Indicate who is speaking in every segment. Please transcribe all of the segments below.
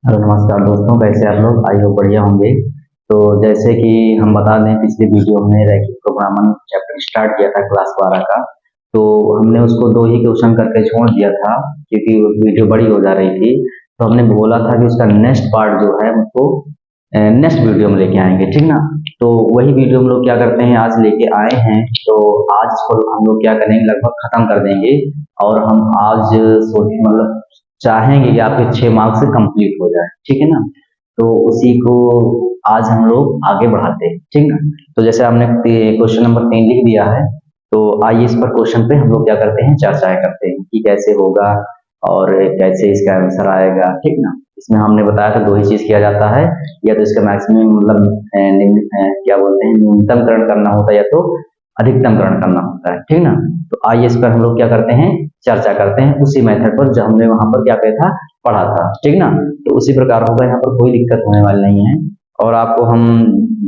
Speaker 1: Hello नमस्कार दोस्तों, कैसे आप लोग? आई होप बढ़िया होंगे। तो जैसे कि हम बता दें, पिछले वीडियो में रैखिक प्रोग्रामिंग चैप्टर स्टार्ट किया था क्लास 12 का। तो हमने उसको 2 ही क्वेश्चन करके छोड़ दिया था क्योंकि वीडियो बड़ी हो जा रही थी। तो हमने बोला था कि उसका नेक्स्ट पार्ट जो है उसको नेक्स्ट वीडियो में लेके आएंगे, ठीक ना। तो वही वीडियो हम लोग क्या करते हैं, आज लेके आए हैं। तो आज इसको हम लोग क्या करेंगे, लगभग खत्म कर देंगे। और हम आज सोच मतलब चाहेंगे कि आपके 6 मार्क्स से कंप्लीट हो जाए, ठीक है ना। तो उसी को आज हम लोग आगे बढ़ाते हैं, ठीक ना। तो जैसे हमने क्वेश्चन नंबर 3 लिख दिया है। तो आइए इस पर क्वेश्चन पे हम लोग क्या करते हैं, चर्चाएं करते हैं कि कैसे होगा और कैसे इसका आंसर आएगा, ठीक ना। इसमें हमने बताया था 2 ही चीज किया जाता है, या तो इसका मैक्सिमम मतलब क्या बोलते हैं, न्यूनतमकरण करना होता है या तो अधिकतमकरण करना होता है, ठीक ना। तो आइए इस पर हम लोग क्या करते हैं, चर्चा करते हैं उसी मेथड पर जो हमने वहां पर क्या किया था, पढ़ा था, ठीक ना। तो उसी प्रकार होगा, यहाँ पर कोई दिक्कत होने वाली नहीं है। और आपको हम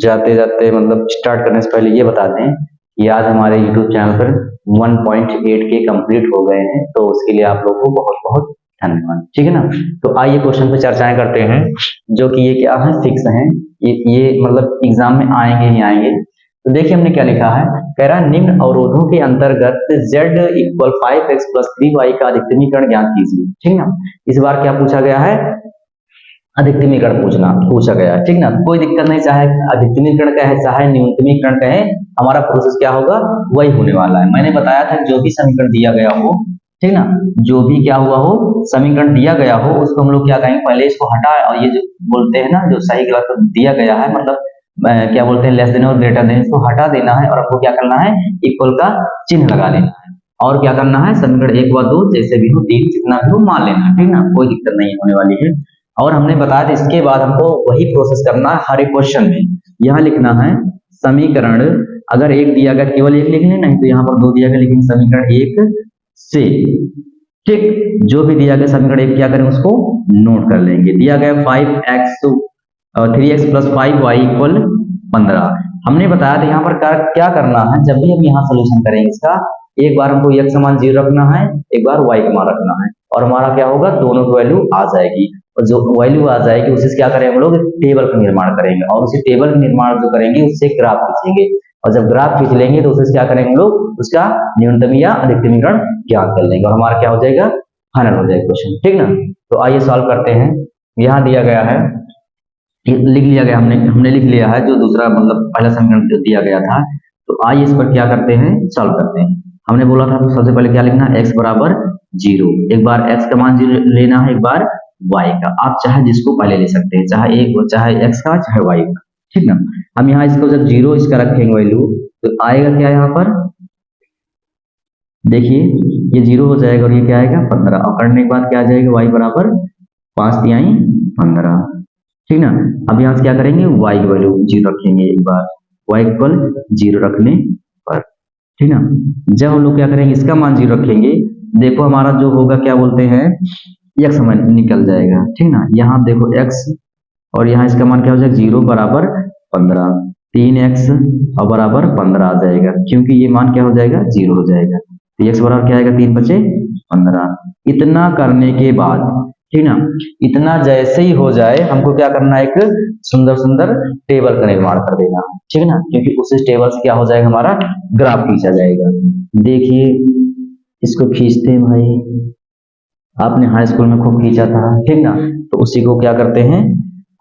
Speaker 1: जाते जाते मतलब स्टार्ट करने से पहले ये बता दें कि आज हमारे यूट्यूब चैनल पर 1.8 के कंप्लीट हो गए हैं। तो उसके लिए आप लोगों को बहुत बहुत धन्यवाद, ठीक है ना। तो आइए क्वेश्चन पे चर्चाएं करते हैं, जो कि ये क्या है, फिक्स है। ये मतलब एग्जाम में आएंगे ही आएंगे। तो देखिए हमने क्या लिखा है, कह रहा है निम्न अवरोधों के अंतर्गत z equal 5x plus 3y का अधिकतमीकरण ज्ञात कीजिए, ठीक ना। इस बार क्या पूछा गया है, अधिकतमीकरण पूछा गया है, ठीक ना। कोई दिक्कत नहीं, चाहे अधिकतमीकरण का है चाहे न्यूनतमीकरण का है, हमारा प्रोसेस क्या होगा, वही होने वाला है। मैंने बताया था जो भी समीकरण दिया गया हो, ठीक ना, जो भी क्या हुआ हो, समीकरण दिया गया हो, उसको हम लोग क्या कहेंगे, पहले इसको हटा, और ये जो बोलते हैं ना, जो सही गलत दिया गया है, मतलब क्या बोलते हैं, लेस देन और ग्रेटर देन, इसको हटा देना है और आपको क्या करना है, इक्वल का चिन्ह लगा देना है। और क्या करना है, समीकरण 1 व 2 जैसे भी हो, 3 जितना भी हो मान लेना है, ठीक ना, कोई दिक्कत नहीं होने वाली है। और हमने बताया था इसके बाद हमको वही प्रोसेस करना है हर एक क्वेश्चन में। यहाँ लिखना है समीकरण, अगर एक दिया गया केवल एक लिख लें, नहीं तो यहाँ पर 2 दिया गया, लेकिन समीकरण 1 से, ठीक, जो भी दिया गया समीकरण 1 क्या करें, उसको नोट कर लेंगे। दिया गया 5x और 3x प्लस 5y इक्वल 15। हमने बताया था यहाँ पर क्या करना है, जब भी हम यहाँ सोल्यूशन करेंगे इसका, एक बार हमको x समान 0 रखना है, एक बार y का मान रखना है, और हमारा क्या होगा, दोनों की वैल्यू आ जाएगी। और जो वैल्यू आ जाएगी उससे क्या करेंगे, हम लोग टेबल का निर्माण करेंगे, और उसी टेबल का निर्माण जो करेंगे उससे ग्राफ खींचेंगे, और जब ग्राफ खींच लेंगे तो उससे क्या करेंगे हम लोग, उसका न्यूनतम या अधिकतमीकरण ज्ञात कर लेंगे, और हमारा क्या हो जाएगा, फाइनल हो जाएगा क्वेश्चन, ठीक ना। तो आइए सॉल्व करते हैं। यहाँ दिया गया है, लिख लिया गया, हमने लिख लिया है जो दूसरा मतलब पहला समीकरण दिया गया था। तो आइए इस पर क्या करते हैं, सॉल्व करते हैं। हमने बोला था सबसे पहले क्या लिखना है, x बराबर 0, एक बार x का मान 0 लेना है, एक बार y का। आप चाहे जिसको पहले ले सकते हैं, चाहे एक चाहे x का चाहे y का, ठीक ना। हम यहाँ इसको जब 0 इसका रखेंगे वैल्यू, तो आएगा क्या यहाँ पर, देखिए ये 0 हो जाएगा, और ये क्या आएगा 15, और करने के बाद क्या आ जाएगा, y बराबर 5 तिहाई 15, ठीक ना। अब यहाँ से क्या करेंगे, y की वैल्यू 0 रखेंगे एक बार, y इक्वल 0 रखने पर, ठीक ना। जब हम लोग क्या करेंगे, इसका मान 0 रखेंगे, देखो हमारा जो होगा क्या बोलते हैं, x मान निकल जाएगा, ठीक ना। यहाँ देखो x, और यहाँ इसका मान क्या हो जाएगा, 0 बराबर 15, 3x और बराबर 15 आ जाएगा, क्योंकि ये मान क्या हो जाएगा, 0 हो जाएगा। तो x बराबर क्या आएगा, 3 बचे 15। इतना करने के बाद, ठीक ना, इतना जैसे ही हो जाए, हमको क्या करना है, एक सुंदर सुंदर टेबल का निर्माण कर देना, ठीक ना, क्योंकि उस टेबल से क्या हो जाएगा, हमारा ग्राफ खींचा जाएगा। देखिए इसको खींचते हैं भाई, आपने हाई स्कूल में खूब खींचा था, ठीक ना। तो उसी को क्या करते हैं,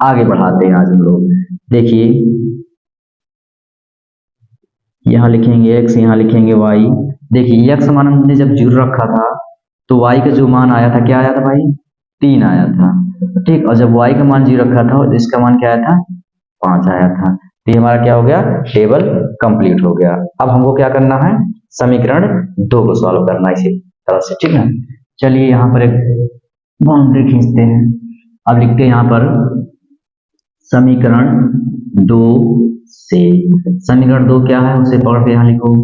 Speaker 1: आगे बढ़ाते हैं आज हम लोग। देखिए यहाँ लिखेंगे x, यहाँ लिखेंगे y। देखिए x मान हमने जब 0 रखा था, तो y का जो मान आया था, क्या आया था भाई, 3 आया था, ठीक। और जब y का मान 0 रखा था, इसका मान क्या आया था, 5 आया था। तो ये हमारा क्या हो गया, टेबल कंप्लीट हो गया। अब हमको क्या करना है, समीकरण 2 को सॉल्व करना है इसी तरह से, ठीक है। चलिए यहाँ पर एक बाउंड्री खींचते हैं। अब लिखते हैं यहाँ पर समीकरण 2 से, समीकरण 2 क्या है उसे पढ़ के यहाँ लिखो।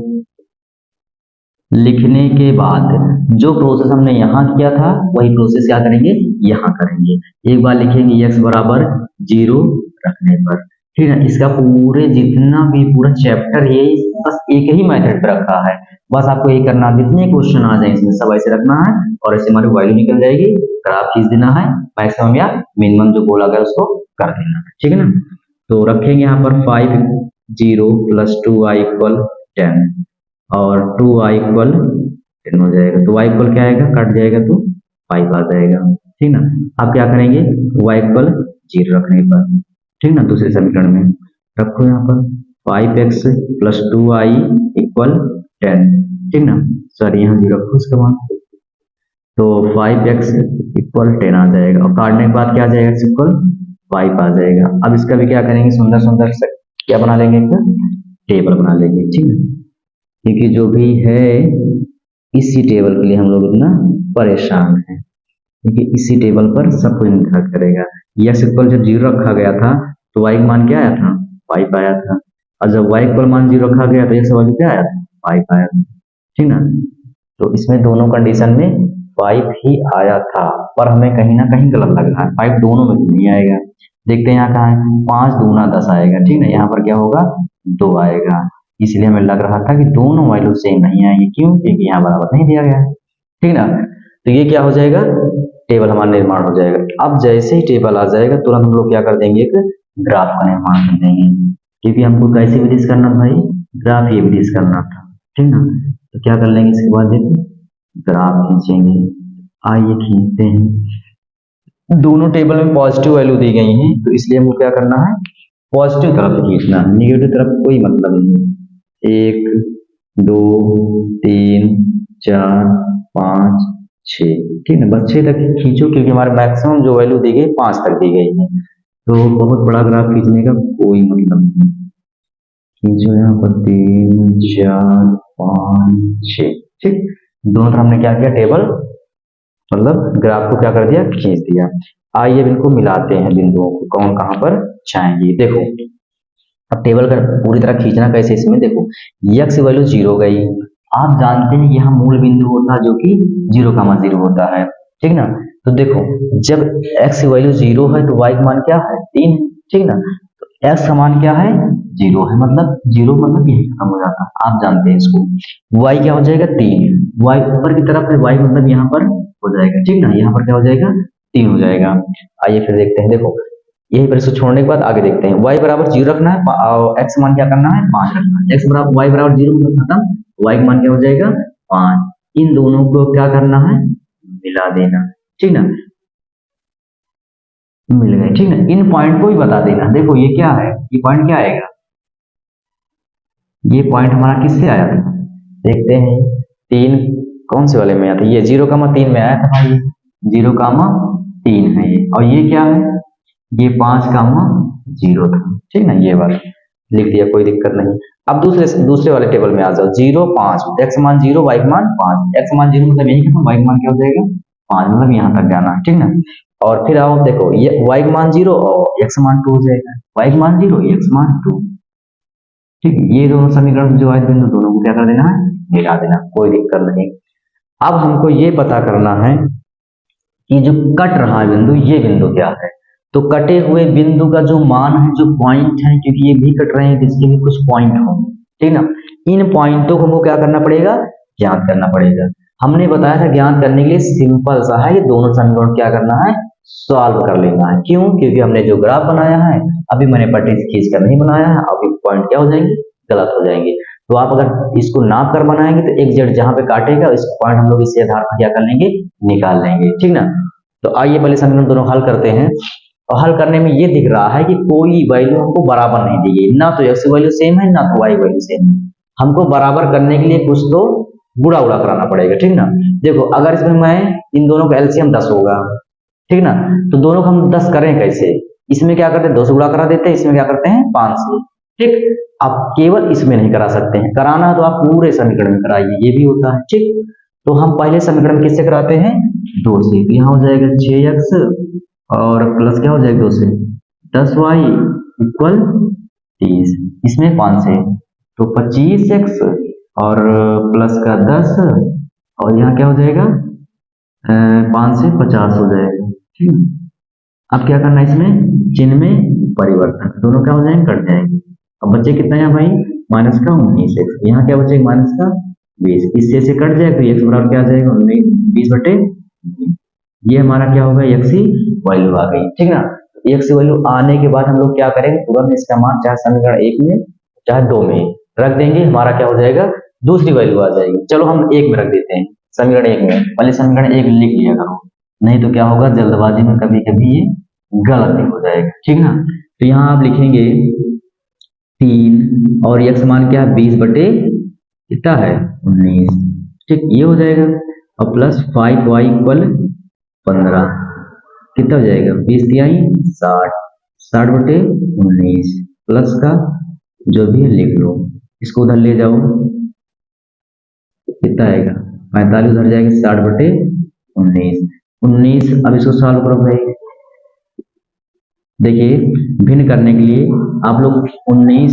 Speaker 1: लिखने के बाद जो प्रोसेस हमने यहाँ किया था, वही प्रोसेस क्या करेंगे, यहाँ करेंगे। एक बार लिखेंगे x बराबर 0 रखने पर, ठीक है। इसका पूरे जितना भी पूरा चैप्टर ये बस एक ही मेथड पे रखा है, बस आपको यही करना है, जितने क्वेश्चन आ जाए इसमें सब ऐसे रखना है और ऐसे हमारी वैल्यू निकल जाएगी, ग्राफ खींच देना है, मैक्सिमम या मिनिमम जो बोला गया उसको कर देना है, ठीक है ना। तो रखेंगे यहाँ पर 5 0 + 2y = 10 और 2y = 10 हो जाएगा, तो y इक्वल क्या आएगा, कट जाएगा तो 5 आ जाएगा, ठीक ना। अब क्या करेंगे, y = 0 रखने पर, ठीक ना। दूसरे समीकरण में रखो यहाँ पर 5x + 2y = 10, ठीक ना। सॉरी यहाँ 0 रखो उसके बाद, तो 5x = 10 आ जाएगा और काटने के बाद क्या आ जाएगा, इक्वल 5 आ जाएगा। अब इसका भी क्या करेंगे, सुंदर सुंदर से क्या बना लेंगे, एक टेबल बना लेंगे, ठीक है। क्योंकि जो भी है इसी टेबल के लिए हम लोग इतना परेशान हैं, क्योंकि इसी टेबल पर सब कुछ निर्भर करेगा। यस इक्वल जब 0 रखा गया था तो y का मान क्या आया था, 5 आया था, और जब y इक्वल मान 0 रखा गया तो x वैल्यू क्या आया था, 5 आया था, ठीक ना। तो इसमें दोनों कंडीशन में 5 ही आया था, पर हमें कहीं ना कहीं गलत लग रहा है, 5 दोनों में तो नहीं आएगा। देखते हैं यहाँ कहाँ है, 5 दूना 10 आएगा, ठीक ना। यहाँ पर क्या होगा, 2 आएगा, इसलिए हमें लग रहा था कि दोनों वैल्यू सेम नहीं आएगी, क्यों, क्योंकि यहाँ बराबर नहीं दिया गया है, ठीक ना। तो ये क्या हो जाएगा, टेबल हमारा निर्माण हो जाएगा। अब जैसे ही टेबल आ जाएगा तुरंत हम लोग क्या कर देंगे, एक ग्राफ का निर्माण कर देंगे, क्योंकि हमको कैसे विधि से करना था भाई, ग्राफ ये विधि से करना था, ठीक ना। तो क्या कर लेंगे, इसके बाद देखो ग्राफ खींचेंगे, आइए खींचते हैं। दोनों टेबल में पॉजिटिव वैल्यू दी गई है, तो इसलिए हमको क्या करना है, पॉजिटिव तरफ खींचना है, निगेटिव तरफ कोई मतलब नहीं। 1 2 3 4 5 6, ठीक है, बस 6 तक खींचो, क्योंकि हमारे मैक्सिमम जो वैल्यू दी गई 5 तक दी गई है, तो बहुत बड़ा ग्राफ खींचने का कोई मतलब नहीं। खींचो यहाँ पर 3 4 5 6, ठीक। दोनों तरफ हमने क्या किया, टेबल मतलब ग्राफ को क्या कर दिया, खींच दिया। आइए अब इनको मिलाते हैं, बिंदुओं को कौन कहां पर जाएंगे, देखो अब टेबल का पूरी तरह खींचना कैसे, इसमें देखो x वैल्यू 0 गई, आप जानते हैं यहाँ मूल बिंदु होता है जो कि 0,0 होता है, ठीक ना। तो देखो जब x की वैल्यू 0 है तो y का मान क्या है, 3, ठीक ना। तो x का मान क्या है, 0 है, मतलब 0 मतलब यही खत्म हो जाता है, आप जानते हैं इसको। y क्या हो जाएगा, 3, y ऊपर की तरफ है, y मतलब यहाँ पर हो जाएगा, ठीक ना, यहाँ पर क्या हो जाएगा, 3 हो जाएगा। आइए फिर देखते हैं, देखो यही पर इसको छोड़ने के बाद आगे देखते हैं, y बराबर 0 रखना है और x मान क्या करना है, 5 रखना है, x बराबर y बराबर 0 मतलब खत्म, y का मान क्या हो जाएगा, 5। इन दोनों को क्या करना है, मिला देना, ठीक ना, मिल गए, ठीक ना। इन पॉइंट को भी बता देना, देखो ये क्या है, ये पॉइंट क्या आएगा, ये पॉइंट हमारा किससे आया था, देखते हैं, 3 कौन से वाले में आया था, ये 0,3 में आया था भाई, 0,3 है ये, और ये क्या है, ये 5,0 था, ठीक ना, ये वाला लिख दिया, कोई दिक्कत नहीं। अब दूसरे वाले टेबल में आ जाओ, 0 5, x मान 0 y मान 5, x मान 0 मतलब यही खत्म, y मान क्या हो जाएगा, 5, मतलब यहाँ तक जाना, ठीक ना। और फिर आओ देखो ये y मान 0 और x मान 2 हो जाएगा, y मान 0 x मान 2, ठीक है। ये दोनों समीकरण जो है बिंदु दोनों को क्या कर देना है, मिला देना, कोई दिक्कत नहीं। अब हमको ये पता करना है कि जो कट रहा है बिंदु, ये बिंदु क्या है, तो कटे हुए बिंदु का जो मान है, जो पॉइंट है, क्योंकि ये भी कट रहे हैं तो इसके भी कुछ पॉइंट होंगे, ठीक ना। इन पॉइंटों को हमको क्या करना पड़ेगा, ज्ञात करना पड़ेगा। हमने बताया था ज्ञात करने के लिए सिंपल सा है, ये दोनों समीकरण क्या करना है, सॉल्व कर लेना है, क्यों, क्योंकि हमने जो ग्राफ बनाया है अभी मैंने पट्टी से खींच कर नहीं बनाया है, अभी पॉइंट क्या हो जाएंगे, गलत हो जाएंगे। तो आप अगर इसको नाप कर बनाएंगे तो एग्जैक्ट जहां पे काटेगा इस पॉइंट हम लोग इसी आधार पर क्या कर लेंगे, निकाल लेंगे, ठीक ना। तो आइए पहले समीकरण दोनों हल करते हैं, और हल करने में ये दिख रहा है कि कोई वैल्यू हमको बराबर नहीं दी गई, ना तो x वैल्यू सेम है ना तो y वैल्यू सेम है, हमको बराबर करने के लिए कुछ तो गुणा उड़ा कराना पड़ेगा, ठीक ना। देखो अगर इसमें मैं इन दोनों का एलसीएम 10 होगा, ठीक ना, तो दोनों को हम 10 करें कैसे, इसमें क्या करते हैं 2 से गुणा करा देते हैं, इसमें क्या करते हैं 5 से, ठीक। आप केवल इसमें नहीं करा सकते हैं, कराना है तो आप पूरे समीकरण में कराइए, ये भी होता है, ठीक। तो हम पहले समीकरण किससे कराते हैं, 2 से, तो यहाँ हो जाएगा 6x और प्लस क्या हो जाएगा 2 से 10y इक्वल 30, इसमें 5 से तो 25x और प्लस का 10, और यहाँ क्या हो जाएगा 5 से 50 हो जाएगा, ठीक है। अब क्या करना है, इसमें चिन्ह में परिवर्तन, दोनों क्या हो जाएंगे, कट जाएंगे। अब बच्चे कितना है भाई, -19x, यहाँ क्या बचेगा, 20, इससे से कट जाए तो x बराबर क्या आ जाएगा 20 बटे, ये हमारा क्या होगा x की वैल्यू आ गई, ठीक ना। x की वैल्यू आने के बाद हम लोग क्या करेंगे, तुरंत इसका मान चाहे समीकरण 1 में चाहे 2 में रख देंगे, हमारा क्या हो जाएगा दूसरी वैल्यू आ जाएगी। चलो हम 1 में रख देते हैं, समीकरण 1 में, पहले समीकरण 1 लिख लिया करो, नहीं तो क्या होगा जल्दबाजी में कभी कभी ये गलत भी हो जाएगा, ठीक ना। तो यहाँ आप लिखेंगे 3 और x मान क्या है 20 बटे कितना है 19, ठीक, ये हो जाएगा। और प्लस 5y इक्वल 15, कितना हो जाएगा 20 तिहाई 60, 60 बटे 19 प्लस का जो भी है लिख लो, इसको उधर ले जाओ, कितना आएगा 45 उधर जाएगा 60 बटे 19, 19 अब इसको सॉल्व करो भाई। देखिए भिन्न करने के लिए आप लोग 19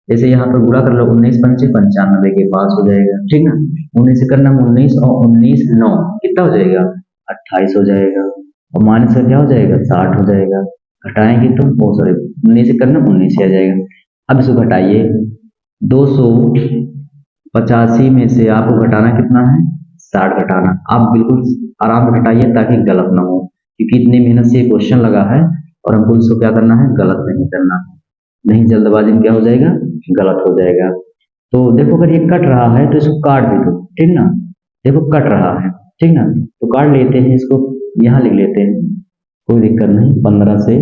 Speaker 1: जैसे यहाँ पर गुणा कर लो, 19 पंचे 95 के पास हो जाएगा, ठीक ना। 19 से करना 19 और 19 9 कितना हो जाएगा 28 हो जाएगा, और माइनस का क्या हो जाएगा 60 हो जाएगा, घटाएंगे तो वो सॉरी 19 से करना 19 ही आ जाएगा। अब इसको घटाइए, 285 में से आपको घटाना कितना है 60 घटाना, आप बिल्कुल आराम से घटाइए ताकि गलत ना हो, क्योंकि इतनी मेहनत से क्वेश्चन लगा है और हमको इसको क्या करना है गलत नहीं करना, नहीं जल्दबाजी में क्या हो जाएगा गलत हो जाएगा। तो देखो अगर ये कट रहा है तो इसको काट दे दो, ठीक ना, देखो कट रहा है, ठीक ना, तो काट लेते हैं इसको, यहाँ लिख लेते हैं, कोई दिक्कत नहीं। 15 से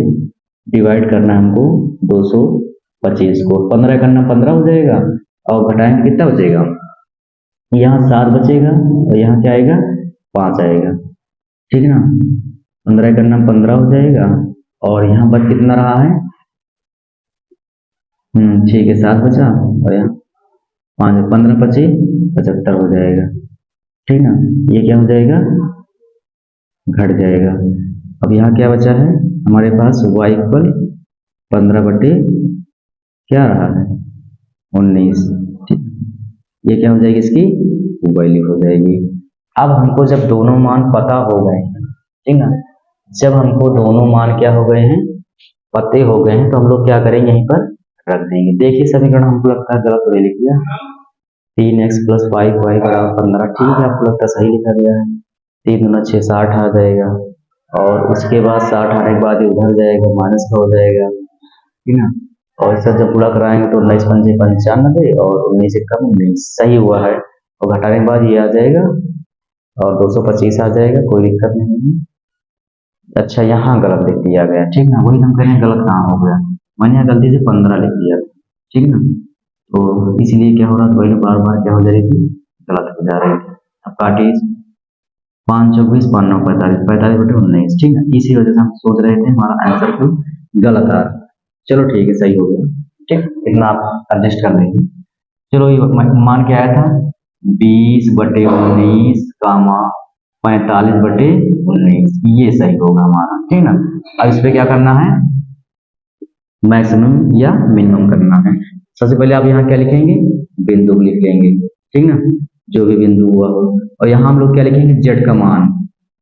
Speaker 1: डिवाइड करना है हमको 225 को, 15 करना 15 हो जाएगा और घटाएंगे कितना बचेगा, यहाँ 7 बचेगा और यहाँ क्या आएगा 5 आएगा, ठीक ना। 15 करना 15 हो जाएगा और यहाँ बच कितना रहा है, ठीक है 7 बचा और यहाँ 5, 15 पचे 75 हो जाएगा, ठीक ना। ये क्या हो जाएगा घट जाएगा। अब यहाँ क्या बचा है हमारे पास y इक्वल 15 बटे क्या रहा है 19, ठीक, ये क्या हो जाएगी इसकी वैल्यू हो जाएगी। अब हमको जब दोनों मान पता हो गए हैं, ठीक ना, जब हमको दोनों मान क्या हो गए हैं पते हो गए हैं, तो हम लोग क्या करेंगे यहीं पर रख देंगे। देखिए समीकरण हमको लगता है गलत तो लिख दिया, 3x प्लस 5y बराबर 15, ठीक है आपको लगता है सही लिखा गया है, 3 दूना 6 60 आ जाएगा, और उसके बाद 60 आने के बाद उधर जाएगा माइनस का हो जाएगा, ठीक ना। और इसका जब पूरा कराएंगे तो 19 पंचे 95 और 19 से कम 19 सही हुआ है, और घटाने के बाद ये आ जाएगा और 225 आ जाएगा, कोई दिक्कत नहीं है। अच्छा यहाँ गलत लिख दिया गया, ठीक ना, वही हम कह रहे हैं गलत कहाँ हो गया, मैंने यहाँ गलती से 15 लिख दिया, ठीक ना, तो इसलिए क्या हो रहा है बार बार क्या हो जा रही थी गलत हो जा रही थी। अब काटिए 5 24 5 9 45, 45 बटे 19, ठीक है, इसी वजह से हम सोच रहे थे हमारा आंसर तो गलत आ रहा। चलो ठीक है सही हो गया, ठीक, इतना आप एडजस्ट कर लेंगे। चलो ये मान क्या आया था 20 बटे 19 कामा 45 बटे 19, ये सही होगा हमारा, ठीक ना। अब इस पे क्या करना है मैक्सिमम या मिनिमम करना है। सबसे पहले आप यहाँ क्या लिखेंगे बिंदु लिख लेंगे, ठीक ना, जो भी बिंदु हुआ हो, और यहाँ हम लोग क्या लिखेंगे z का मान,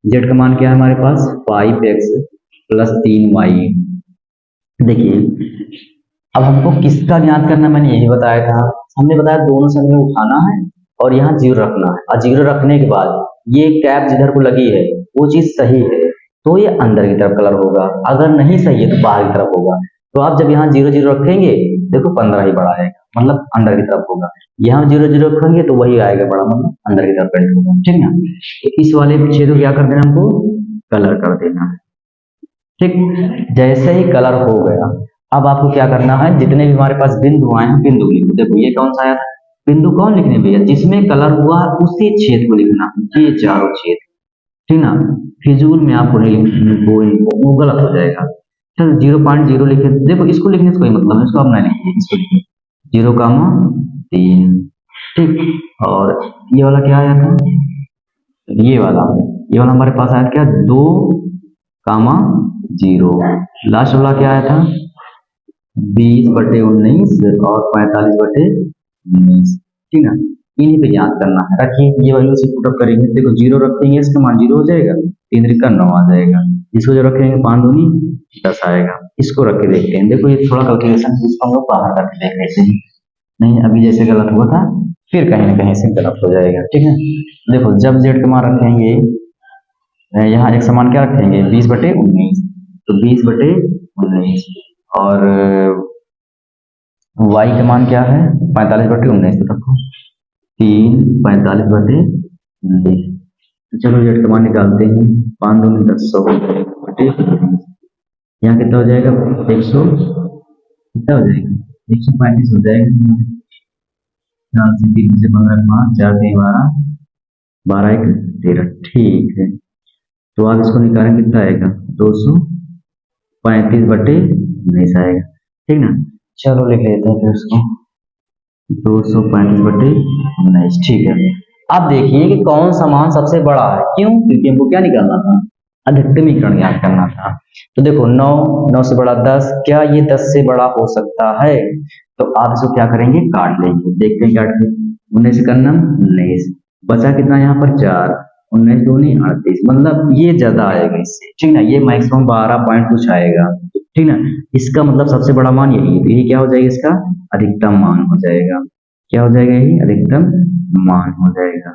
Speaker 1: z का मान क्या है हमारे पास 5x प्लस 3y। देखिए अब हमको किसका ज्ञात करना, मैंने यही बताया था, हमने बताया दोनों समीकरण उठाना है और यहाँ जीरो रखना है, और जीरो रखने के बाद ये कैप जिधर को लगी है वो चीज सही है तो ये अंदर की तरफ कलर होगा, अगर नहीं सही है तो बाहर की तरफ होगा। तो आप जब यहाँ 0 0 रखेंगे देखो 15 ही बड़ा आएगा, मतलब अंदर की तरफ होगा, यहाँ 0 0 रखेंगे तो वही आएगा बड़ा, मतलब अंदर की तरफ प्रिंट होगा, ठीक है। तो इस वाले छेद को क्या कर देना हमको कलर कर देना है, ठीक। जैसे ही कलर हो गया अब आपको क्या करना है जितने भी हमारे पास बिंदु आए हैं बिंदु लिखो। देखो ये कौन सा आया था बिंदु, कौन लिखने भैया जिसमें कलर हुआ उसी छेद को लिखना, ये चारों छेद, ठीक ना, फिजूल में आपको नहीं लिखना, वो गलत हो जाएगा। चलो 0.0 लिखे, देखो इसको लिखने से कोई मतलब नहीं, इसको आप नहीं लिखिए, इसको लिखिए 0,3, ठीक। और ये वाला क्या आया था, ये वाला हमारे पास आया क्या 2,0, लास्ट वाला क्या आया था 20 बटे 19 और 45 बटे 19, ठीक ना। इन्हीं पे याद करना है, रखिए ये वैल्यू से पुटअप करेंगे, देखो 0 रखेंगे इसका मान 0 हो जाएगा, 3 का 9 आ जाएगा, इसको जो रखेंगे 5 दूनी 10 आएगा। इसको रख के देखते हैं, देखो ये थोड़ा कैलकुलेशन इसको हम लोग बाहर करके देख लेते हैं, नहीं अभी जैसे गलत हुआ था फिर कहीं ना कहीं से गलत हो जाएगा। ठीक है, देखो जब z का मान रखेंगे यहाँ एक समान क्या रखेंगे 20/19, तो 20/19 और y का मान क्या है 45/19, तो रखो 3 45/19। तो चलो z का मान निकालते हैं, 5 दूनी 10 100/19, यहाँ कितना हो जाएगा 100, कितना हो जाएगा 135 हो जाएगा। 4 से 3 से 15 5 4 3 12 12 1 13, ठीक है। तो आप इसको निकालें कितना आएगा 235/19 आएगा। ठीक ना, चलो लिख लेते हैं फिर उसको 235/19। ठीक है, अब देखिए कि कौन सा मान सबसे बड़ा है, क्यों, क्योंकि हमको क्या निकालना था अधिकतमीकरण ज्ञात करना था। तो देखो 9 9 से बड़ा 10, क्या ये 10 से बड़ा हो सकता है, तो आप इसको क्या करेंगे काट लेंगे, देखते हैं काट के 19 करना 19 बचा कितना यहाँ पर 4, 19 दूनी 38, मतलब ये ज्यादा आएगा इससे। ठीक ना, ये मैक्सिमम 12 पॉइंट कुछ आएगा। ठीक ना, इसका मतलब सबसे बड़ा मान यही है, तो यही क्या हो जाएगा इसका अधिकतम मान हो जाएगा। क्या हो जाएगा, यही अधिकतम मान हो जाएगा।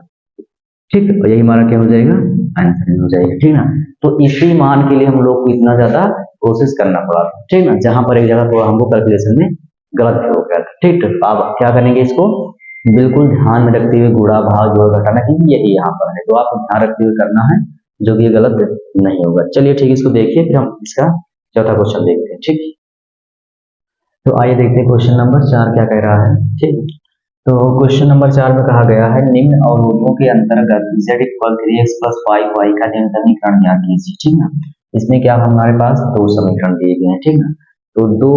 Speaker 1: ठीक है, और यही हमारा क्या हो जाएगा आंसर हो जाएगा। ठीक ना, तो इसी मान के लिए हम लोग को इतना ज्यादा कोशिश करना पड़ा। ठीक ना, जहां पर एक जगह थोड़ा हमको कैलकुलेशन में गलत भी हो गया था। ठीक है, आप क्या करेंगे इसको बिल्कुल ध्यान में रखते हुए गुणा भाग जोड़ घटाना, क्योंकि यही यहाँ पर है, तो आपको ध्यान रखते हुए करना है, जो कि गलत नहीं होगा। चलिए ठीक है, इसको देखिए, फिर हम इसका चौथा क्वेश्चन देखते हैं। ठीक, तो आइए देखते हैं क्वेश्चन नंबर 4 क्या कह रहा है। ठीक, तो क्वेश्चन नंबर 4 में कहा गया है निम्न अवरोधों के अंतर्गत z = 3x + 5y का न्यूनतमीकरण ज्ञात कीजिए। ठीक ना, इसमें क्या हमारे पास दो समीकरण दिए गए हैं। ठीक ना, तो दो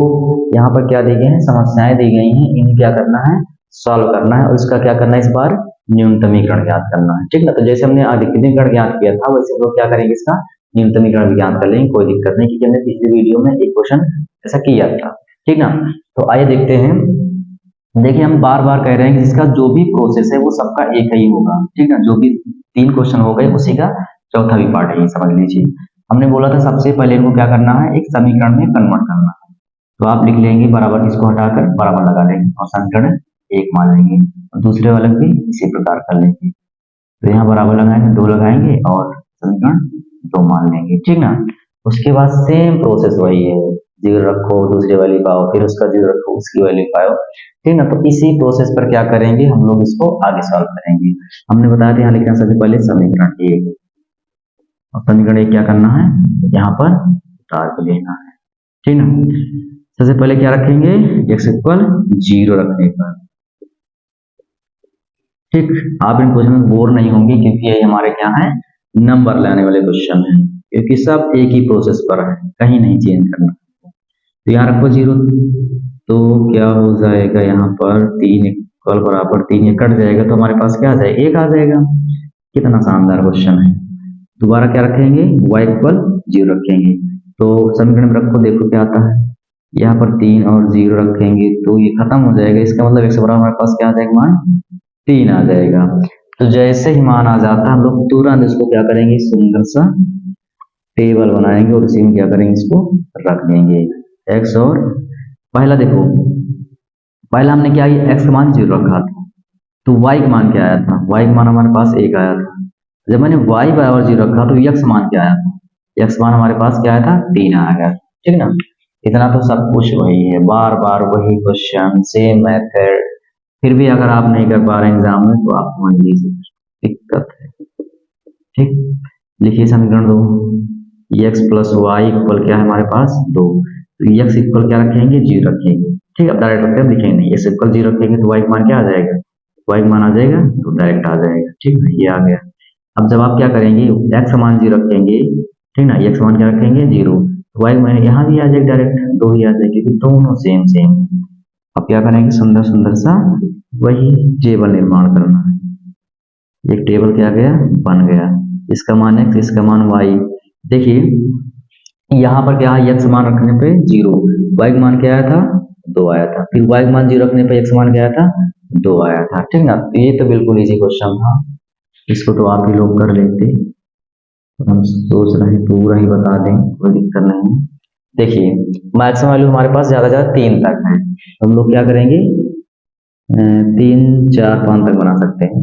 Speaker 1: यहाँ पर क्या दी गए हैं समस्याएं दी गई हैं, इन्हें क्या करना है सॉल्व करना है, और इसका क्या करना है इस बार न्यूनतमीकरण ज्ञात करना है। ठीक ना, तो जैसे हमने अधिकतमीकरण ज्ञात किया था वैसे हम लोग क्या करेंगे इसका न्यूनतमीकरण भी ज्ञात कर लेंगे, कोई दिक्कत नहीं, क्योंकि हमने पिछले वीडियो में एक क्वेश्चन ऐसा किया था। ठीक ना, तो आइए देखते हैं। देखिए हम बार बार कह रहे हैं कि इसका जो भी प्रोसेस है वो सबका एक ही होगा। ठीक है, जो भी 3 क्वेश्चन हो गए उसी का चौथा भी पार्ट है, समझ लीजिए। हमने बोला था सबसे पहले इनको क्या करना है एक समीकरण में कन्वर्ट करना है, तो आप लिख लेंगे बराबर, इसको हटाकर बराबर लगा लेंगे और समीकरण 1 मान लेंगे, और दूसरे वाले भी इसी प्रकार कर लेंगे। तो यहाँ बराबर लगाएंगे 2 लगाएंगे और समीकरण 2 मान लेंगे। ठीक ना, उसके बाद सेम प्रोसेस वही है, 0 रखो दूसरी वैल्यू पाओ, फिर उसका 0 रखो उसकी वैल्यू पाओ। ठीक ना, तो इसी प्रोसेस पर क्या करेंगे हम लोग इसको आगे सॉल्व करेंगे। हमने बताया था यहाँ लिखना सबसे पहले समीकरण 1, और समीकरण 1 क्या करना है यहाँ पर उतार के लेना है। ठीक ना, सबसे पहले क्या रखेंगे x = 0 रखने पर। ठीक, आप इन क्वेश्चन में बोर नहीं होंगे, क्योंकि ये हमारे क्या है नंबर लाने वाले क्वेश्चन है, क्योंकि सब एक ही प्रोसेस पर है, कहीं नहीं चेंज करना। तो यहाँ रखो 0, तो क्या हो जाएगा यहाँ पर 3 इक्वल बराबर 3, ये कट जाएगा तो हमारे पास क्या आ जाएगा 1 आ जाएगा। कितना शानदार क्वेश्चन है। दोबारा क्या रखेंगे y = 0 रखेंगे, तो समीकरण में रखो देखो क्या आता है, यहाँ पर 3 और 0 रखेंगे तो ये खत्म हो जाएगा, इसका मतलब x बराबर हमारे पास क्या आ जाएगा मान 3 आ जाएगा। तो जैसे ही मान आ जाता है हम लोग तुरंत इसको क्या करेंगे सुंदर सा टेबल बनाएंगे और उसी में क्या करेंगे इसको रख देंगे x, और पहला देखो पहला हमने क्या किया x का मान 0 रखा था, तो y का मान क्या आया था, y का मान हमारे पास 1 आया था। जब मैंने y बराबर 0 रखा तो x मान क्या आया था, x मान हमारे पास क्या आया था 3 आ गया। ठीक ना, इतना तो सब कुछ वही है, बार बार वही क्वेश्चन सेम मेथड, फिर भी अगर आप नहीं कर पा रहे एग्जाम में तो आप समझ लीजिए दिक्कत है। ठीक, लिखिए समीकरण 2, x + y इक्वल क्या है हमारे पास 2, तो x इक्वल क्या रखेंगे 0 रखेंगे। ठीक है, डायरेक्ट रखते हैं लिखेंगे नहीं, x = 0 रखेंगे तो y का मान क्या आ जाएगा, y का मान आ जाएगा तो डायरेक्ट आ जाएगा। ठीक है, ये आ गया। अब जब आप क्या करेंगे x का मान 0 रखेंगे, ठीक ना, x का मान क्या रखेंगे 0, तो y का मान यहाँ भी आ जाएगा डायरेक्ट 2 ही आ जाएगा, क्योंकि दोनों सेम सेम। अब क्या करेंगे सुंदर सुंदर सा वही टेबल निर्माण करना है, एक टेबल क्या गया बन गया, इसका मान x इसका मान y। देखिए यहाँ पर क्या है x मान रखने पे 0, y का मान क्या आया था 2 आया था, फिर y का मान 0 रखने पे x मान क्या आया था 2 आया था। ठीक ना, ये तो बिल्कुल इजी क्वेश्चन था, इसको तो आप ही लोग कर लेते, हम सोच रहे हैं पूरा ही बता दें, कोई दिक्कत नहीं। देखिए मैक्सिमम वैल्यू हमारे पास ज्यादा 3 तक है, हम लोग क्या करेंगे 3 4 5 तक बना सकते हैं,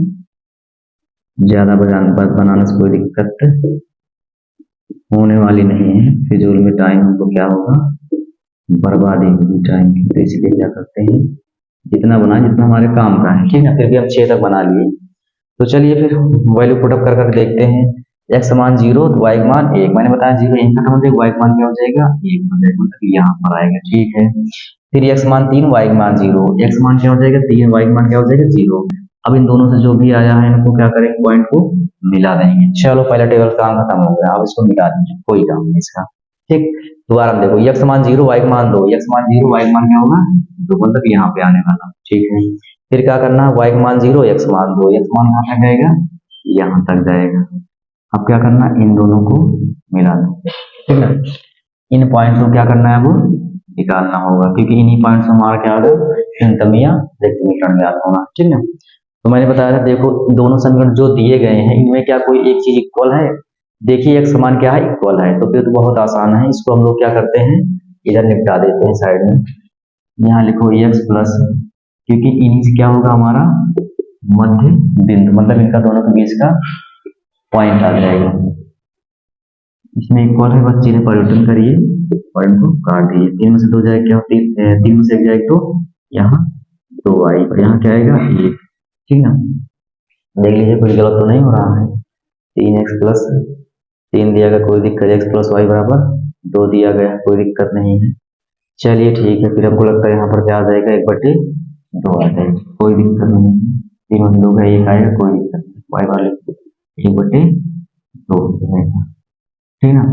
Speaker 1: ज्यादा बनाने से कोई दिक्कत होने वाली नहीं है। फिजूल में टाइम हमको क्या होगा, बर्बादी होगी टाइम की। तो इसलिए क्या करते हैं, जितना बनाए जितना हमारे काम का है, ठीक है। फिर भी हम 6 तक बना लिए। तो चलिए फिर वैल्यू पुटअप कर कर देखते हैं। x मान 0 तो y मान 1, मैंने बताया 0 यहीं खत्म हो जाएगा, y मान क्या हो जाएगा 1 हो जाएगा, मतलब यहाँ पर आएगा, ठीक है। फिर x मान 3 y मान 0, x मान क्या हो जाएगा 3, y मान क्या हो जाएगा 0। अब इन दोनों से जो भी आया है इनको क्या करेंगे, पॉइंट को मिला देंगे। चलो पहला टेबल काम खत्म हो गया, अब इसको मिला दीजिए, कोई काम नहीं इसका, ठीक। दोबारा देखो x मान 0 y मान 2, x मान 0 y मान क्या होगा 2, मतलब यहाँ पे आने वाला, ठीक है। फिर क्या करना है, y मान 0 x मान 2, x मान कहाँ तक जाएगा, यहाँ तक जाएगा। अब क्या करना है, इन दोनों को मिला दो, ठीक है। इन पॉइंट्स को क्या करना है, वो निकालना होगा, क्योंकि इन्हीं पॉइंट्स से हमारा क्या होगा, न्यूनतम या समीकरण ज्ञात होगा, ठीक है। तो मैंने बताया था, देखो दोनों समीकरण जो दिए गए हैं इनमें क्या कोई एक चीज इक्वल है, देखिए एक समान क्या है, इक्वल है, तो फिर तो बहुत आसान है। इसको हम लोग क्या करते हैं, इधर निपटा देते हैं साइड में। यहाँ लिखो x प्लस, क्योंकि इन्हीं से क्या होगा हमारा मध्य बिंदु, मतलब इनका दोनों के बीच का पॉइंट आ जाएगा। इसमें इक्वल है, बस चिन्ह परिवर्तन करिए और इनको काट दिए। 3 में से 2 जाएगा क्या, 3 में से 1 जाएगा तो यहाँ 2 आई और यहाँ क्या आएगा 1, ठीक है। देख लीजिए कुछ गलत तो नहीं हो रहा है। 3x प्लस 3 दिया गया, कोई दिक्कत, x प्लस वाई बराबर 2 दिया गया, कोई दिक्कत नहीं है। चलिए ठीक है, फिर हमको लगता है यहाँ पर क्या आ जाएगा 1/2 आ जाएगा, कोई दिक्कत नहीं है। 3 में 2 का 1 आएगा, कोई दिक्कत नहीं, वाई वाले 1/2 रहेगा, ठीक है।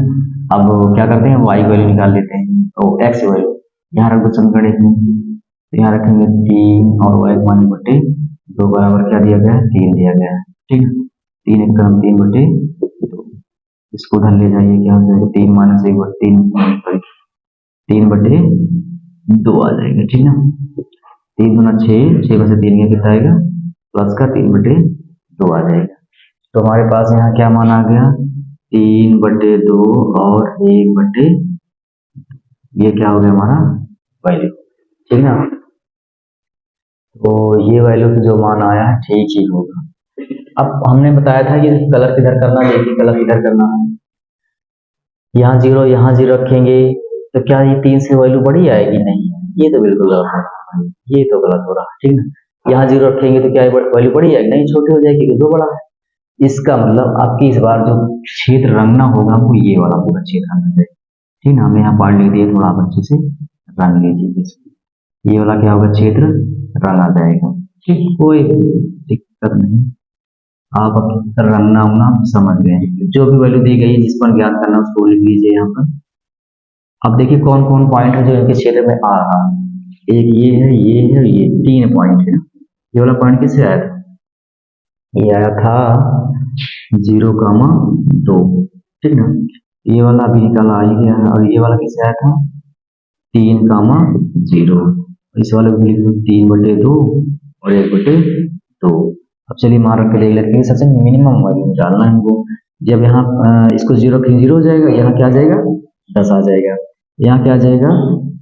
Speaker 1: अब क्या करते हैं, y की वैल्यू निकाल लेते हैं, तो x की वैल्यू यहाँ रख दो समीकरण एक में, तो यहाँ रखेंगे 3 और y मान 1/2 बराबर क्या दिया गया है 3 दिया गया है, ठीक है। 3 एक कम 3/2, इसको उधर ले जाइए, क्या हो जाएगा 3 माइनस 1/3 3/2 आ जाएगा, ठीक है। 3 गुना 6, 6 में से 3 गया कितना आएगा, प्लस का 3/2 आ जाएगा। तो हमारे पास यहाँ क्या मान आ गया 3/2 और 1/, ये क्या हो गया हमारा वैल्यू, ठीक है। तो ये वैल्यू से जो मान आया है ठीक ही होगा। अब हमने बताया था कि कलर किधर करना, देखिए कलर किधर करना है, यहाँ 0 यहाँ 0 रखेंगे तो क्या ये 3 से वैल्यू बड़ी आएगी, नहीं, ये तो बिल्कुल गलत है, ये तो गलत हो रहा है, ठीक है। यहाँ 0 रखेंगे तो क्या वैल्यू बड़ी आएगी, नहीं, छोटी हो जाएगी, तो बड़ा है। इसका मतलब आपकी इस बार जो क्षेत्र रंगना होगा आपको ये वाला पूरा क्षेत्र रंगना चाहिए, ठीक है। हमने यहाँ पार्ट लिख दिया, थोड़ा आप अच्छे से रंग लीजिए, ये वाला क्या होगा क्षेत्र रंगा जाएगा, ठीक, कोई दिक्कत नहीं। आप रंगना उंगना समझ गए, जो भी वैल्यू दी गई है जिस पर ज्ञात करना उसको लिख लीजिए यहाँ पर। अब देखिए कौन कौन पॉइंट है जो इनके क्षेत्र में आ रहा है, एक ये है, ये है और ये 3 पॉइंट है। ये वाला पॉइंट किससे आया था, ये आया था 0,2, ठीक है। ये वाला अभी निकाला आ ही गया है, और ये वाला किससे आया था 3,0, इस वाले को लिख दो 3/2 और 1/2। अब चलिए मार के ले लेते हैं, सबसे मिनिमम वैल्यू निकालना है हमको। जब यहाँ इसको 0 हो जाएगा, यहाँ क्या आ जाएगा 10 आ जाएगा, यहाँ क्या आ जाएगा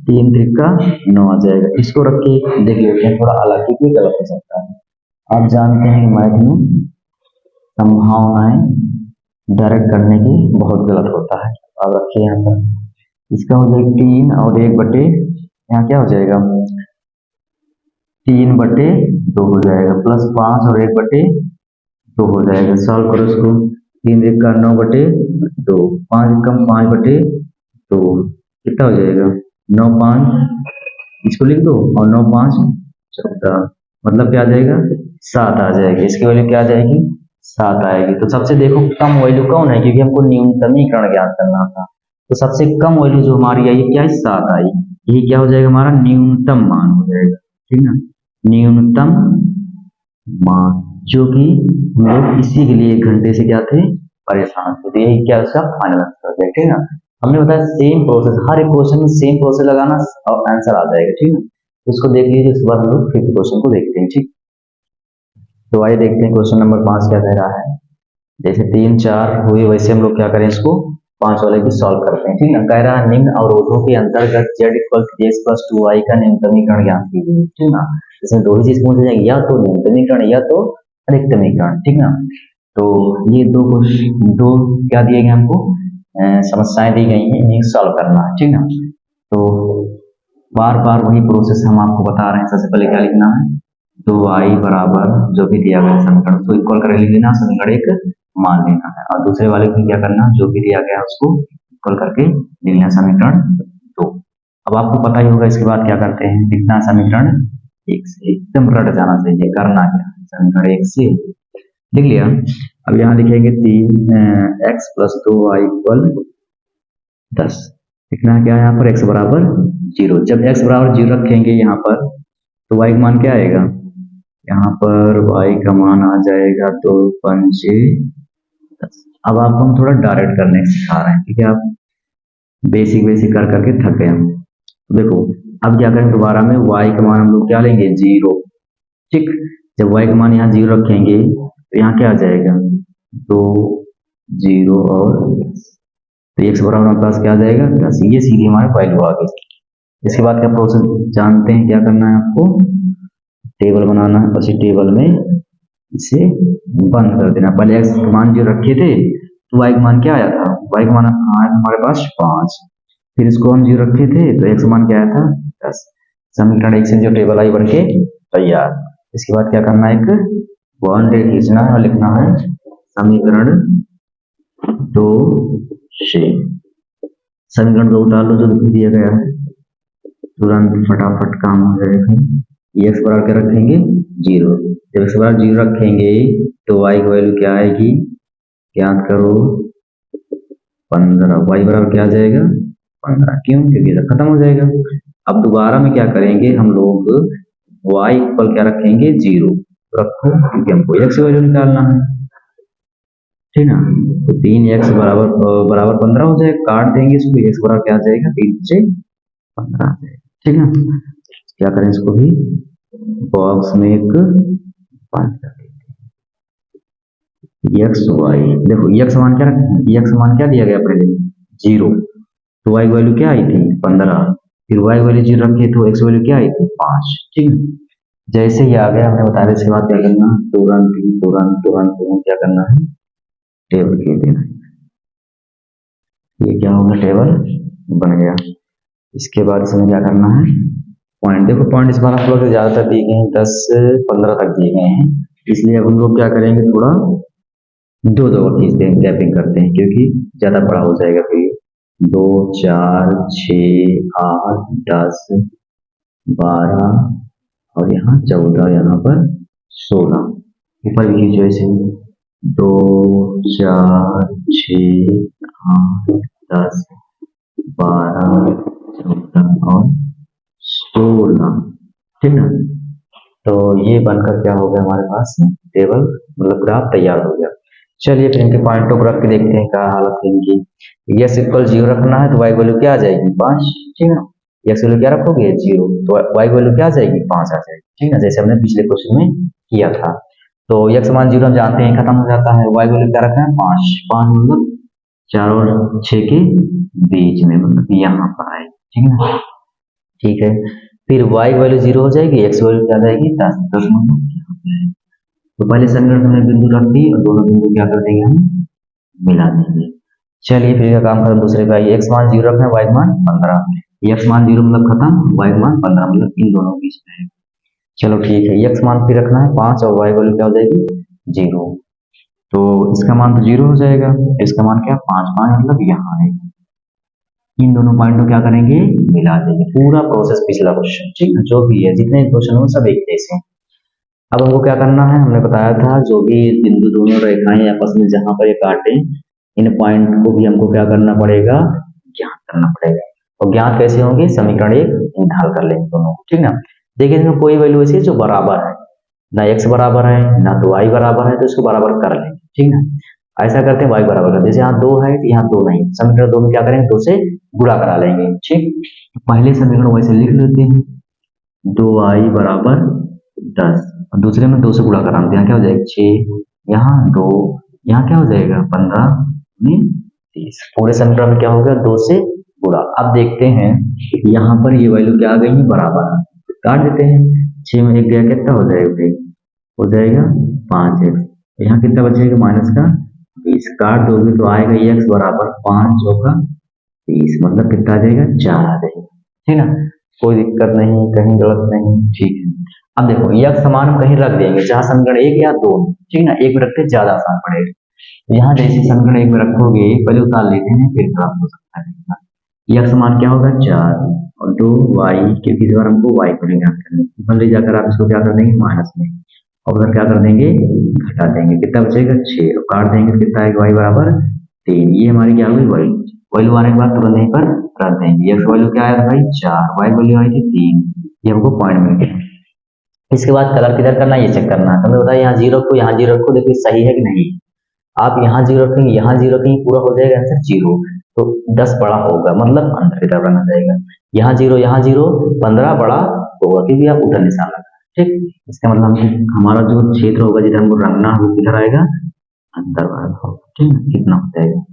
Speaker 1: 3 त्रिका 9 आ जाएगा। इसको रख के देख लेते हैं, थोड़ा अलग ही कोई गलत हो सकता है। आप जानते हैं कि मैथ में संभावनाएं डायरेक्ट करने की बहुत गलत होता है। अब रखिए यहाँ पर, इसका हो जाएगा 3 और 1/, यहाँ क्या हो जाएगा 3/2 हो जाएगा, प्लस 5 और 1/2 हो जाएगा। सॉल्व करो इसको, 3 का 9/2, 5 कम 5/2, कितना हो जाएगा 9 5, इसको लिख दो, और 9 5 14, मतलब क्या आ जाएगा 7 आ जाएगी। इसकी वैल्यू क्या आ जाएगी 7 आएगी। तो सबसे देखो कम वैल्यू कौन है, क्योंकि हमको न्यूनतमीकरण ज्ञात करना था, तो सबसे कम वैल्यू जो हमारी आई क्या है 7 आई, यही क्या हो जाएगा हमारा न्यूनतम मान हो जाएगा, ठीक है, न्यूनतम मान, जो कि हम लोग इसी के लिए 1 घंटे से क्या थे परेशान थे। तो यही क्या उसका फाइनल आंसर है, ठीक है ना। हमने बताया सेम प्रोसेस, हर एक क्वेश्चन में सेम प्रोसेस लगाना और आंसर आ जाएगा, ठीक है। उसको देख लीजिए, उसके बाद हम लोग फिफ्थ क्वेश्चन को देखते हैं, ठीक। तो आइए देखते हैं क्वेश्चन नंबर 5 क्या कह रहा है। जैसे 3 4 हुए वैसे हम लोग क्या करें, इसको 5 वाले को सॉल्व करते हैं, ठीक है। कह रहा है निम्न अवरोधों के अंतर्गत z = x + 2y का न्यूनतमीकरण ज्ञात कीजिए, ठीक है ना। इसमें दो ही चीज पूछ जाएंगी, या तो न्यूनतम समीकरण या तो अधिकतम समीकरण, ठीक ना। तो ये दो क्या दिए गए हमको, समस्याएं दी गई हैं, इन्हें सॉल्व करना है, ठीक ना। तो बार बार वही प्रोसेस हम आपको बता रहे हैं। सबसे पहले क्या लिखना है, 2i बराबर जो भी दिया गया समीकरण उसको इक्वल कर लिख लेना, समीकरण एक मान लेना है, और दूसरे वाले को क्या करना, जो भी दिया गया उसको इक्वल करके लिखना समीकरण 2। अब आपको पता ही होगा इसके बाद क्या करते हैं, लिखना समीकरण एक से, एकदम रट जाना चाहिए, करना क्या, समीकरण एक से लिख लिया। अब यहाँ लिखेंगे 3x प्लस 2y इक्वल 10। लिखना क्या है यहाँ पर, x बराबर 0। जब x बराबर 0 रखेंगे यहाँ पर तो y का मान क्या आएगा, यहाँ पर y का मान आ जाएगा 2 5 10। अब आपको हम थोड़ा डायरेक्ट करने सिखा रहे हैं, ठीक है। आप बेसिक कर करके थक गए हम। तो देखो अब क्या करें, दोबारा में y का मान हम लोग क्या लेंगे, 0, ठीक। जब y का मान यहाँ 0 रखेंगे तो यहाँ क्या आ जाएगा, 2 0 और 10। तो x बराबर हमारे पास क्या आ जाएगा, 10। ये सीधी हमारे वैल्यू आ गई। इसके बाद क्या प्रोसेस जानते हैं, क्या करना है आपको, टेबल बनाना है, उसी टेबल में इसे बंद कर देना। पहले x का मान 0 रखे थे तो y का मान क्या आया था, y का मान आया था हमारे पास 5। फिर इसको हम 0 रखे थे तो x का मान क्या आया था, 10। समीकरण एक से जो टेबल आई बन के तैयार। इसके बाद क्या करना है, एक बाउंड्री खींचना है और लिखना है समीकरण 2 से। समीकरण 2 उतार लो जो दिया गया है, तुरंत फटाफट काम हो जाएगा। x बराबर क्या रखेंगे, 0। जब x बराबर 0 रखेंगे तो y की वैल्यू क्या आएगी, याद करो 15। y बराबर क्या आ जाएगा, 15। क्यों, क्योंकि ये खत्म हो जाएगा। अब दोबारा में क्या करेंगे हम लोग, y इक्वल क्या रखेंगे, 0 रखो, क्योंकि हमको x की वैल्यू निकालना है, ठीक ना। तो 3x बराबर 15 हो जाएगा, काट देंगे इसको, x बराबर क्या आ जाएगा, 3 से 15 आ जाएगा, ठीक ना। क्या करें, इसको भी बॉक्स में एक पांच कर देते, एक्स वाई। देखो x मान क्या रखें, x मान क्या दिया गया पहले, 0। तो y वैल्यू क्या आई थी, 15। फिर y वैल्यू 0 रखी तो x वैल्यू क्या आई थी, 5, ठीक है। जैसे ही आ गया हमने बताया, इसके बाद क्या करना, तुरंत तुरंत क्या करना है, टेबल खींच देना है। ये क्या होगा, टेबल बन गया। इसके बाद इसमें क्या करना है, पॉइंट। देखो पॉइंट इस बार आप लोग ज्यादातर दिए गए हैं, 10 से 15 तक दिए गए हैं, इसलिए अब हम लोग क्या करेंगे, थोड़ा दो खींचते हैं, गैपिंग करते हैं, क्योंकि ज्यादा बड़ा हो जाएगा। फिर 2 4 6 8 10 12 और यहाँ 14, यहाँ पर 16। ऊपर भी खींचो ऐसे, 2 4 6 8 10 12 14 और 16, ठीक है। तो ये बनकर क्या हो गया हमारे पास, टेबल मतलब ग्राफ तैयार हो गया। चलिए फिर इनके पॉइंटों को रख के देखते हैं क्या हालत है इनकी। x इक्वल 0 रखना है तो y वैल्यू क्या आ जाएगी, 5, ठीक है। x वैल्यू क्या रखोगे, 0, तो y वैल्यू क्या आ जाएगी, 5 आ जाएगी, ठीक है, जैसे हमने पिछले क्वेश्चन में किया था। तो x मान 0 हम जानते हैं खत्म हो जाता है, y वैल्यू क्या रखना है, 5 मतलब 4 और 6 के बीच में, मतलब यहाँ पर आएगी, ठीक है, ठीक है। फिर y वैल्यू 0 हो जाएगी, x वैल्यू क्या आ जाएगी, 10 तो पहले समीकरण में बिंदु रख दी और दोनों बिंदु क्या कर देंगे, हम मिला देंगे। चलिए फिर का काम करें दूसरे का, x मान 0 रखना है, y मान 15। x मान 0 मतलब खत्म, y मान 15 मतलब इन दोनों के बीच में है। चलो ठीक है, x मान फिर रखना है 5 और y वैल्यू क्या हो जाएगी, 0। तो इसका मान तो 0 हो जाएगा, इसका मान क्या, 5 मतलब यहाँ है। इन दोनों पॉइंट को क्या करेंगे, मिला देंगे। पूरा प्रोसेस पिछला क्वेश्चन, ठीक है, जो भी है जितने क्वेश्चन हो सब एक जैसे। अब हमको क्या करना है, हमने बताया था जो भी बिंदु दोनों रेखाएं आपस में जहां पर ये काटे, इन पॉइंट को भी हमको क्या करना पड़ेगा, ज्ञात करना पड़ेगा। और ज्ञात कैसे होंगे, समीकरण एक ढाल कर लेंगे दोनों, ठीक ना। देखिए इसमें कोई वैल्यू ऐसी है जो बराबर है, ना x बराबर है ना तो y बराबर है, तो इसको बराबर कर लेंगे, ठीक ना। ऐसा करते हैं, y बराबर करते हैं, जैसे यहाँ 2 है तो यहाँ 2 नहीं, समीकरण 2 में क्या करेंगे, 2 से गुणा करा लेंगे, ठीक। पहले समीकरण वैसे लिख लेते हैं, 2y बराबर 10 और दूसरे में 2 से गुणा करा, यहाँ क्या हो जाएगा, 6, यहाँ 2, यहाँ क्या हो जाएगा, 15 30। पूरे समीकरण में क्या होगा, 2 से गुणा। अब देखते हैं यहाँ पर ये वैल्यू क्या आ गई है, बराबर, काट देते हैं। 6 में 1 गया कितना हो जाएगा भाई, हो जाएगा 5x। यहाँ कितना बचेगा माइनस का 20, काट दोगे तो आएगा x बराबर 5 चौका 30, मतलब कितना आ जाएगा 4 आ जाएगा, ठीक ना। कोई दिक्कत नहीं, कहीं गलत नहीं, ठीक है। अब देखो x समान हम कहीं रख देंगे, जहाँ समीकरण 1 या 2, ठीक ना, एक में रखते ज्यादा आसान पड़ेगा। तो यहाँ जैसे समीकरण 1 में रखोगे, पहले उतार लेते हैं फिर प्राप्त हो सकता है। x समान क्या होगा 4 और 2y, क्योंकि इस बार हमको y को ज्ञात करना है, मान लीजिए अगर आप इसको क्या कर देंगे माइनस में, और उधर क्या कर देंगे घटा देंगे, कितना बचेगा 6, और काट देंगे तो कितना आएगा y बराबर 3। ये हमारी क्या हुई वैल्यू, वैल्यू आने के बाद तुरंत यहीं पर रख देंगे। x वैल्यू क्या आया था भाई 4, y वैल्यू आई थी 3, ये हमको पॉइंट मिल गया। इसके बाद कलर किधर करना है ये चेक करना है, तो हमें बताइए यहाँ जीरो को यहाँ जीरो रखो, देखिए सही है कि नहीं। आप यहाँ जीरो रखेंगे यहाँ जीरो रखेंगे, पूरा हो जाएगा आंसर जीरो, तो 10 बड़ा होगा, मतलब अंदर की तरफ रहना जाएगा। यहाँ जीरो 15 बड़ा होगा, क्योंकि आप उधर निशान लगा, ठीक। इसका मतलब हमारा जो क्षेत्र होगा जिधर हमको रखना है वो किधर आएगा, अंदर वाला होगा, ठीक है। कितना हो जाएगा,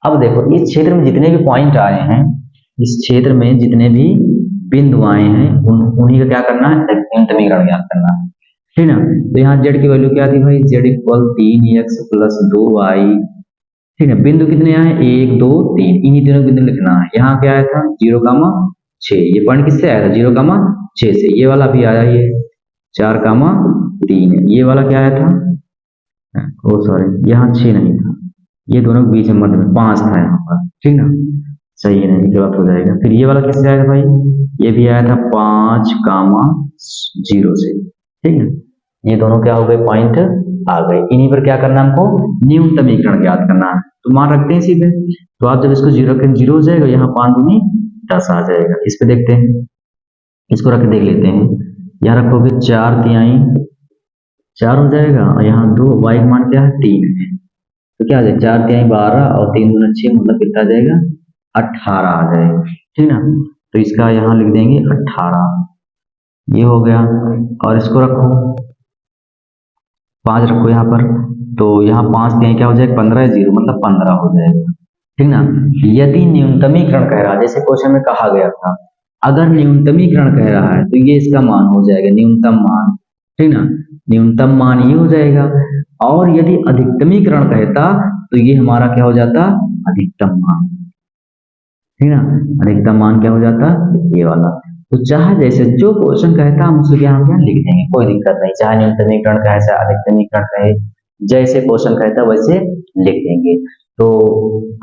Speaker 1: अब देखो इस क्षेत्र में जितने भी पॉइंट आए हैं, इस क्षेत्र में जितने भी बिंदु आए हैं उन्हीं का क्या करना है, समीकरण ज्ञात करना है, ठीक ना। तो यहाँ z की वैल्यू क्या थी भाई, z equal 3x plus 2y, ठीक है। बिंदु कितने आए 1 2 3, इन्हीं तीनों बिंदु लिखना है। यहाँ क्या आया था 0,6, ये पॉइंट किससे आया था 0,6 से, ये वाला भी आया ये 4,3, ये वाला क्या आया था, ओ सॉरी यहाँ 6 नहीं था, ये दोनों के बीच में मध्य में 5 था यहाँ पर, ठीक ना, सही है नहीं के बाद हो जाएगा। फिर ये वाला किससे आया था भाई, ये भी आया था 5,0 से, ठीक है। ये दोनों क्या हो गए पॉइंट आ गए, इन्हीं पर क्या करना हमको न्यूनतमीकरण ज्ञात करना है, तो मान रखते हैं सीधे। तो आप जब इसको जीरो रखें 0 हो जाएगा, यहाँ 5 दूनी 10 आ जाएगा। इस पे देखते हैं, इसको रख देख लेते हैं। यहाँ रखोगे 4 तिहाई 4 हो जाएगा, और यहाँ 2 y का मान क्या है 3 है, तो क्या आ जाएगा 4 तिहाई 12 और 3 दूना 6, मतलब कितना आ जाएगा 18 आ जाएगा, ठीक ना। तो इसका यहाँ लिख देंगे 18, ये हो गया। और इसको रखो 5 रखो यहाँ पर, तो यहाँ 5 तिहाई क्या हो जाएगा 15 0, मतलब 15 हो जाएगा, ठीक ना। यदि न्यूनतमीकरण कह रहा है, जैसे क्वेश्चन में कहा गया था, अगर न्यूनतमीकरण कह रहा है तो ये इसका मान हो जाएगा न्यूनतम मान, ठीक ना, न्यूनतम मान ये हो जाएगा। और यदि अधिकतमीकरण कहता तो ये हमारा क्या हो जाता अधिकतम मान, ठीक ना, अधिकतम मान क्या हो जाता ये वाला। तो चाहे जैसे जो क्वेश्चन कहता हम उसको यहाँ पे लिख देंगे, कोई दिक्कत नहीं, चाहे न्यूनतमीकरण कहे चाहे अधिकतमीकरण कहे, जैसे क्वेश्चन कहता है वैसे लिख देंगे। तो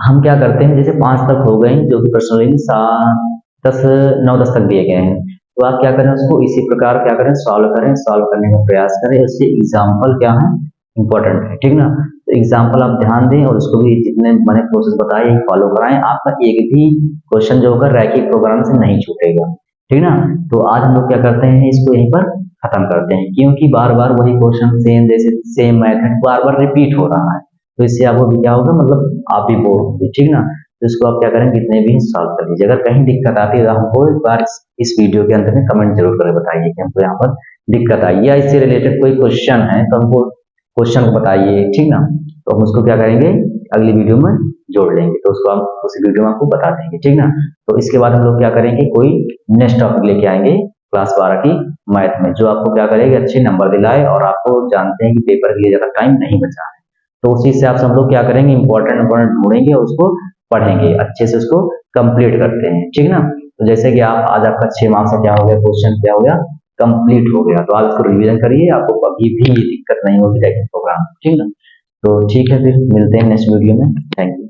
Speaker 1: हम क्या करते हैं, जैसे 5 तक हो गए जो कि पर्सनली 7 10 9 10 तक दिए गए हैं, तो आप क्या करें उसको इसी प्रकार क्या करें सॉल्व करें, सॉल्व करने का प्रयास करें। उससे एग्जाम्पल क्या है इंपॉर्टेंट है, ठीक ना। तो एग्जाम्पल आप ध्यान दें और उसको भी जितने मैंने प्रोसेस बताए फॉलो कराएं, आपका एक भी क्वेश्चन जो होगा रैखिक प्रोग्राम से नहीं छूटेगा, ठीक ना। तो आज हम लोग क्या करते हैं इसको यहीं पर खत्म करते हैं, क्योंकि बार बार वही क्वेश्चन सेम जैसे सेम मेथड बार बार रिपीट हो रहा है, तो इससे आपको भी क्या होगा, मतलब आप भी बोर होंगे, ठीक ना। तो इसको आप क्या करें कितने भी सॉल्व कर लीजिए। अगर कहीं दिक्कत आती है तो हमको एक बार इस वीडियो के अंदर में कमेंट जरूर करके बताइए कि हमको यहाँ पर दिक्कत आई, या इससे रिलेटेड कोई क्वेश्चन है तो हमको क्वेश्चन को बताइए, ठीक ना। तो हम उसको क्या करेंगे अगली वीडियो में जोड़ लेंगे, तो उसको हम उसी वीडियो में आपको बता देंगे, ठीक ना। तो इसके बाद हम लोग क्या करेंगे कोई नेक्स्ट टॉपिक लेके आएंगे क्लास 12 की मैथ में, जो आपको क्या करेगा अच्छे नंबर दिलाए, और आपको जानते हैं कि पेपर के लिए ज्यादा टाइम नहीं बचा है, तो उसी हिसाब से हम लोग क्या करेंगे इंपॉर्टेंट ढूंढेंगे और उसको पढ़ेंगे अच्छे से, उसको कंप्लीट करते हैं, ठीक ना। तो जैसे कि आप आज आपका 6 मार्क्स का क्या हो गया क्वेश्चन क्या हो गया कंप्लीट हो गया, तो आप इसको रिवीजन करिए, आपको कभी भी दिक्कत नहीं होगी रैखिक प्रोग्राम, ठीक ना। तो ठीक है फिर मिलते हैं नेक्स्ट वीडियो में, थैंक यू।